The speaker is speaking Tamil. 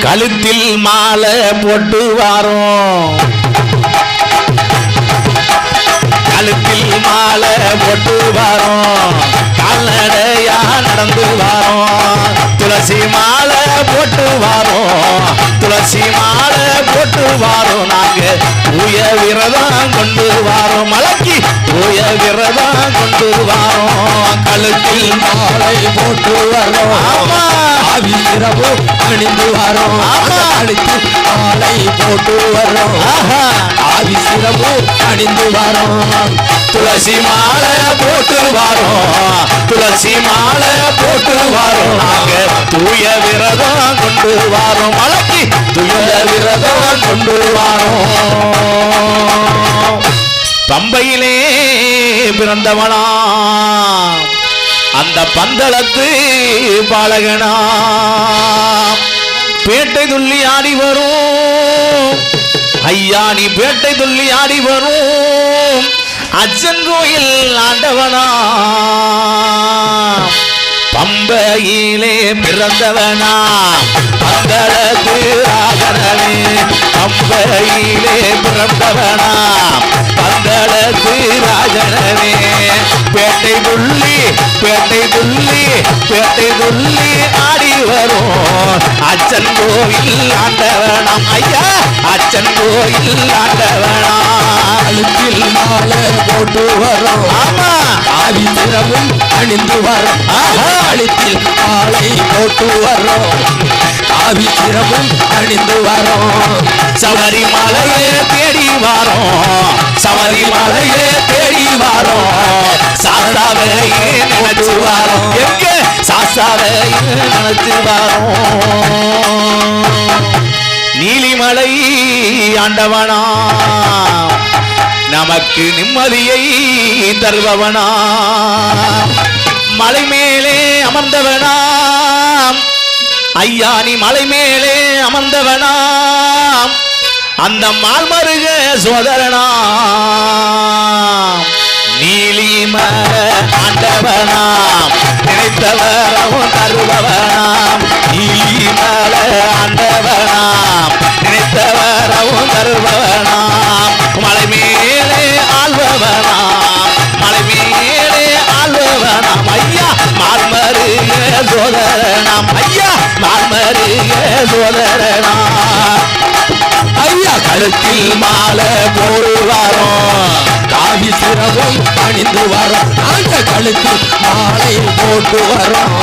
கழுத்தில் மாலை போட்டு வாரோம், கழுத்தில் மாலை போட்டு வாரோம், கால்நடையா நடந்து வாரோம், துளசி மாலை போட்டு வாரோம், துளசி மாலை போட்டு வாரோம், நாங்க தூய விரதம் கொண்டு வாரோம், மலைக்கு தூய விரதம் கொண்டு வாரோம், கழுத்தில் மாலை போட்டு வரோம், ஆமா இரவு அணிந்து வரோம், கழுத்தில் மாலை போட்டு வரோம், இரவு அணிந்து வரோம், துளசி மாலை போட்டு வாரோம், துளசி மாலை போட்டு வாரோம், நாங்க தூய விரதம் கொண்டு வாரோம், மலைக்கு தூய விரதம் கொண்டு வாரோம். பம்பையிலே பிறந்தவனா அந்த பந்தளத்து பாலகனா, பேட்டை துள்ளி ஆடி வரும் ஐயா, நீ பேட்டை துள்ளி ஆடி வரும் அச்சன் கோயில் ஆண்டவனா, பம்பையிலே பிறந்தவனா பந்தளத்து ராகனே, பம்பையிலே பிறந்தவனா பந்தளத்து ராஜனே, பேட்டை துள்ளி பேட்டை துள்ளி பேட்டை துள்ளி ஆடி வரும் அச்சன் கோயில் ஆண்டவனாம் ஐயா, அச்சன் கோயில் ஆண்டவனாம், கழுத்தில் மாலை போட்டு வரோம், ஆமா இரவும் அணிந்து வரோம், கழுத்தில் மாலை போட்டு வரோம், இரவும் அணிந்து வரோம், சபரிமலையே தேடி வாரோம், சபரிமலையே தேடி வாரோம், சாஸ்தாவையே நினைச்சு வாரோம், எங்க சாஸ்தாவையே நினைச்சு வாரோம், நீலிமலை ஆண்டவனா நமக்கு நிம்மதியை தருபவனா, மலை மேலே அமர்ந்தவனாம் ஐயா, நீ மலை மேலே அமர்ந்தவனாம் அந்த மால்மருக சோதரனாம், நீலிமல ஆண்டவனாம் நினைத்தவரவும் தருபவனாம், நீலிமல ஆண்டவனாம் நினைத்தவரவும் தருபவனாம், மலை மேலே ஆள்பவனாம், மலை மேலே ஆள்பவனாம் ஐயா, மால்மருக சோதரனாம் ஐயா, மால்மருக சோதரனாம் ஐயா, கழுத்தில் மாலை போடுவாரோம், காவி சிரவும் அணிந்து வரோம், நாங்கள் கழுத்தில் மாலை போட்டு வரோம்,